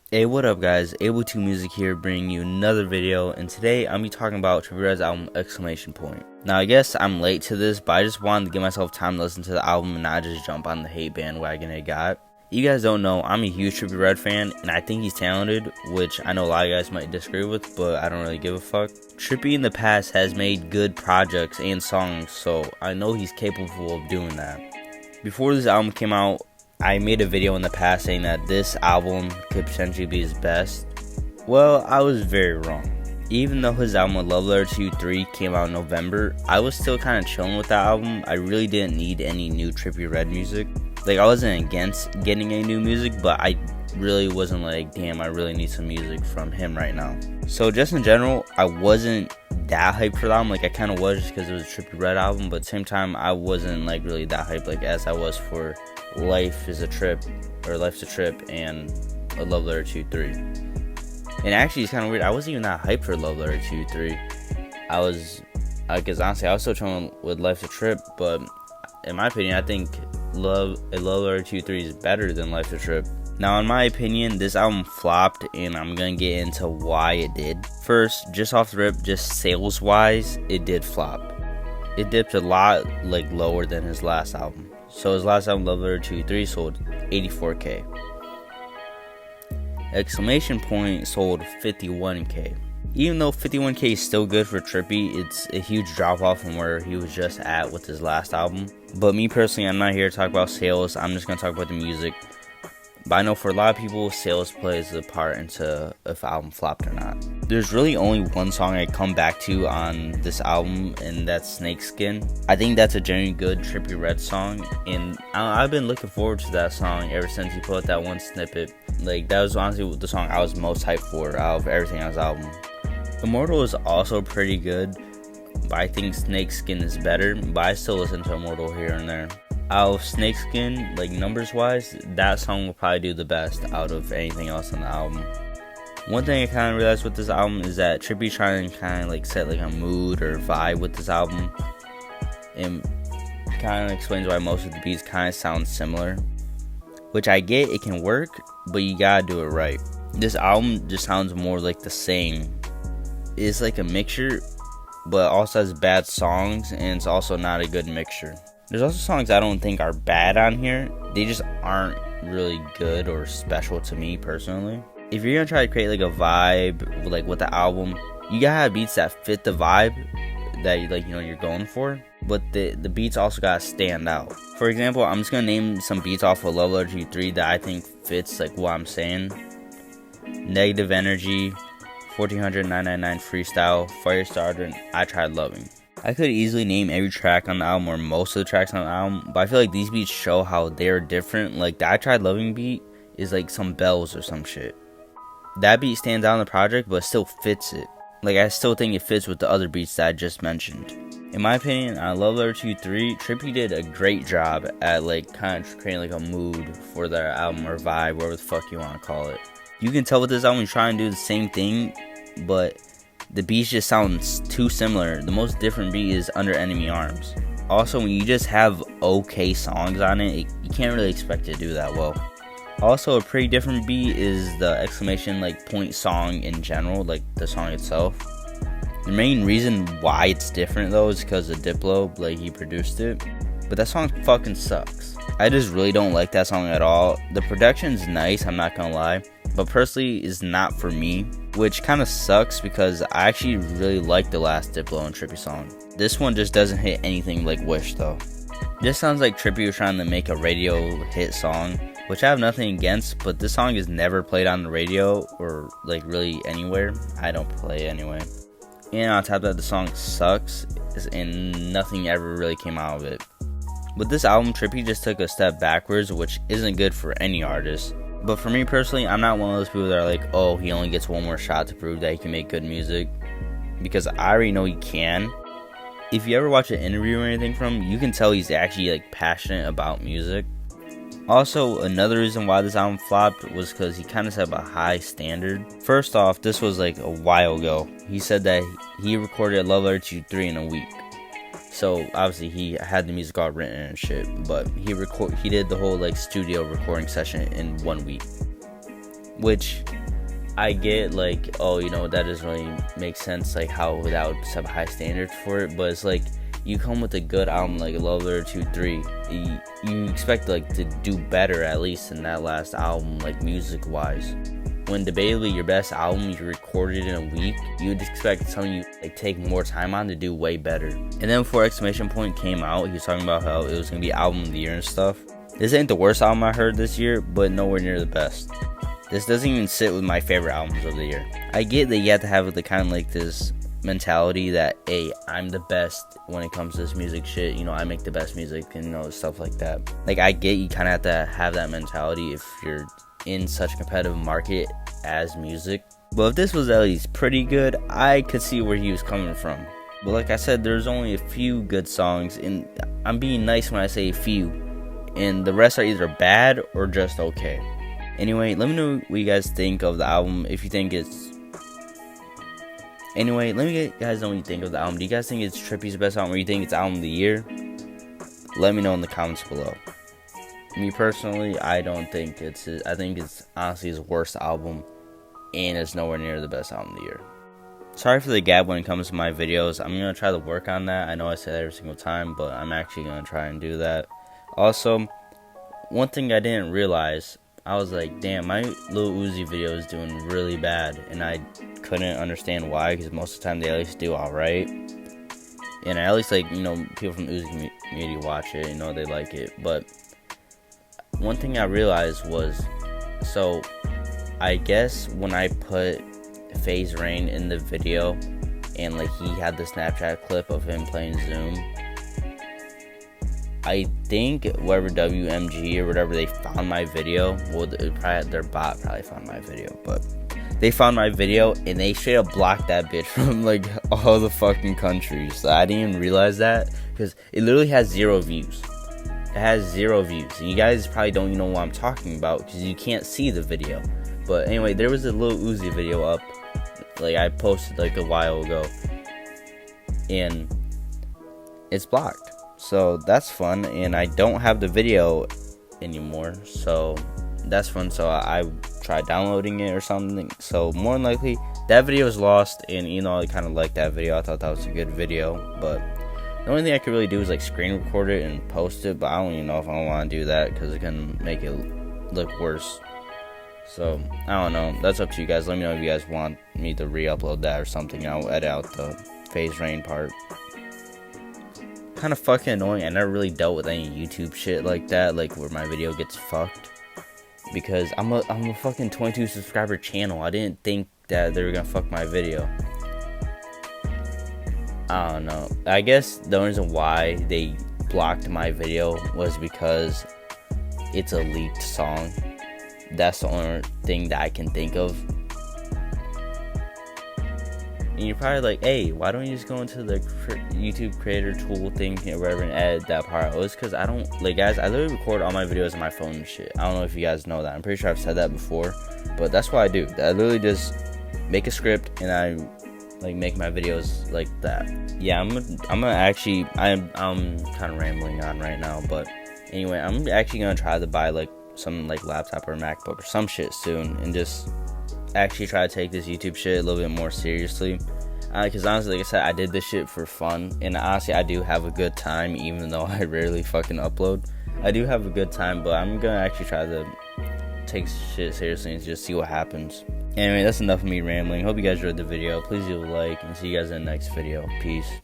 Hey, what up guys, Able2 Music here bringing you another video, and today I'm going to be talking about Trippie Redd's album Exclamation Point. Now I guess I'm late to this, but I just wanted to give myself time to listen to the album and not just jump on the hate bandwagon it got. You guys don't know, I'm a huge Trippie Redd fan, and I think he's talented, which I know a lot of you guys might disagree with, but I don't really give a fuck. Trippie in the past has made good projects and songs, so I know he's capable of doing that. Before this album came out, I made a video in the past saying that this album could potentially be his best. Well, I was very wrong. Even though his album Love Letter 2-3 came out in November, I was still kind of chilling with that album. I really didn't need any new Trippie Redd music. Like, I wasn't against getting any new music, but I really wasn't like, damn, I really need some music from him right now. So just in general, I wasn't that hyped for the album. Like, I kind of was just because it was a Trippie Redd album, but at the same time, I wasn't like really that hyped like as I was for Life is a Trip, or Life's a Trip, and a Love Letter 2-3. And actually, it's kind of weird. I wasn't even that hyped for Love Letter 2-3. Because honestly, I was still trying with Life's a Trip, but in my opinion, I think Love Letter 2-3 is better than Life's a Trip. Now, in my opinion, this album flopped, and I'm gonna get into why it did. First, just off the rip, just sales-wise, it did flop. It dipped a lot like lower than his last album. So his last album, Love Letter 2-3, sold 84K. Exclamation Point sold 51K. Even though 51K is still good for Trippie, it's a huge drop off from where he was just at with his last album. But me personally, I'm not here to talk about sales. I'm just gonna talk about the music. But I know for a lot of people, sales plays a part into if the album flopped or not. There's really only one song I come back to on this album, and that's Snakeskin. I think that's a genuinely good Trippie Redd song, and I've been looking forward to that song ever since he put out that one snippet. Like, that was honestly the song I was most hyped for out of everything on his album. Immortal is also pretty good, but I think Snakeskin is better, but I still listen to Immortal here and there. Out of Snakeskin, like numbers wise, that song will probably do the best out of anything else on the album. One thing I kind of realized with this album is that Trippie's trying to kind of like set like a mood or vibe with this album, and kind of explains why most of the beats kind of sound similar, which I get, it can work, but you gotta do it right. This album just sounds more like the same. It's like a mixture, but also has bad songs, and it's also not a good mixture. There's also songs I don't think are bad on here. They just aren't really good or special to me personally. If you're gonna try to create like a vibe like with the album, you gotta have beats that fit the vibe that you're going for, but the beats also gotta stand out. For example, I'm just gonna name some beats off of Love Letter 2-3 that I think fits like what I'm saying. Negative Energy, 1400 999 Freestyle, Firestarter, and I Tried Loving. I could easily name every track on the album or most of the tracks on the album, but I feel like these beats show how they're different. Like the I Tried Loving beat is like some bells or some shit. That beat stands out in the project, but still fits it. Like, I still think it fits with the other beats that I just mentioned. In my opinion, on Love Letter 2-3, Trippie did a great job at like kind of creating like a mood for their album or vibe, whatever the fuck you want to call it. You can tell with this album he's trying to do the same thing, but the beats just sound too similar. The most different beat is Under Enemy Arms. Also, when you just have okay songs on it, you can't really expect it to do that well. Also, a pretty different beat is the exclamation point song in general, like the song itself. The main reason why it's different though is because of Diplo, like he produced it. But that song fucking sucks. I just really don't like that song at all. The production's nice, I'm not gonna lie, but personally is not for me, which kind of sucks because I actually really like the last Diplo and Trippie song. This one just doesn't hit anything like Wish though. This sounds like Trippie was trying to make a radio hit song, which I have nothing against, but this song is never played on the radio or like really anywhere. I don't play it anyway. And on top of that, the song sucks and nothing ever really came out of it. With this album, Trippie just took a step backwards, which isn't good for any artist. But for me personally, I'm not one of those people that are like, oh, he only gets one more shot to prove that he can make good music, because I already know he can. If you ever watch an interview or anything from him, you can tell he's actually like passionate about music. Also, another reason why this album flopped was because he kind of set up a high standard. First off, this was like a while ago. He said that he recorded Love Letter 2-3 in a week. So obviously he had the music all written and shit, but he did the whole like studio recording session in 1 week, which I get like, oh, you know, that doesn't really make sense, like how that would set high standards for it, but it's like, you come with a good album like Love Letter 2-3, you expect like to do better at least than that last album, like music wise. When debatably your best album you recorded in a week, you would expect something you like take more time on to do way better. And then before Exclamation Point came out, he was talking about how it was gonna be album of the year and stuff. This ain't the worst album I heard this year, but nowhere near the best. This doesn't even sit with my favorite albums of the year. I get that you have to have the kind of like this mentality that, hey, I'm the best when it comes to this music shit, you know, I make the best music and, you know, stuff like that. Like, I get you kind of have to have that mentality if you're in such a competitive market as music. But if this was at least pretty good, I could see where he was coming from. But like I said, there's only a few good songs, and I'm being nice when I say a few, and the rest are either bad or just okay. Anyway, let me know what you guys think of the album. If you think it's... Anyway, let me get you guys know what you think of the album. Do you guys think it's Trippie's best album, or you think it's album of the year? Let me know in the comments below. Me personally, I don't think it's... I think it's honestly his worst album, and it's nowhere near the best album of the year. Sorry for the gap when it comes to my videos. I'm going to try to work on that. I know I say that every single time, but I'm actually going to try and do that. Also, one thing I didn't realize... I was like, damn, my Lil Uzi video is doing really bad, and I couldn't understand why, because most of the time they at least do alright, and at least, like, you know, people from the Uzi community watch it, you know, they like it. But one thing I realized was, so I guess when I put Phase Rain in the video, and like he had the Snapchat clip of him playing Zoom, I think whatever WMG or whatever, they found my video. Well, their bot probably found my video, but they found my video and they straight up blocked that bitch from like all the fucking countries. So I didn't even realize that, because it literally has 0 views. It has 0 views, and you guys probably don't even know what I'm talking about because you can't see the video. But anyway, there was a Lil Uzi video up, like I posted like a while ago, and it's blocked. So that's fun, and I don't have the video anymore, so that's fun. So I tried downloading it or something, so more than likely that video is lost. And you know, I kind of like that video, I thought that was a good video, but the only thing I could really do is like screen record it and post it, but I don't even know if I want to do that because it can make it look worse. So I don't know, that's up to you guys. Let me know if you guys want me to re-upload that or something. I'll edit out the Phase Rain part. Kind of fucking annoying. I never really dealt with any YouTube shit like that, like where my video gets fucked, because I'm a fucking 22 subscriber channel. I didn't think that they were gonna fuck my video. I don't know. I guess the reason why they blocked my video was because it's a leaked song. That's the only thing that I can think of. And you're probably like, hey, why don't you just go into the YouTube creator tool thing or whatever and edit that part out? It's because I don't, like, guys, I literally record all my videos on my phone and shit. I don't know if you guys know that. I'm pretty sure I've said that before, but that's what I do. I literally just make a script and I, like, make my videos like that. Yeah, I'm kind of rambling on right now, but anyway, I'm actually gonna try to buy, like, some, like, laptop or MacBook or some shit soon and just actually try to take this YouTube shit a little bit more seriously, because honestly, like I said, I did this shit for fun, and honestly I do have a good time, even though I rarely fucking upload. I do have a good time, but I'm gonna actually try to take shit seriously and just see what happens. Anyway, that's enough of me rambling. Hope you guys enjoyed the video. Please leave a like and see you guys in the next video. Peace.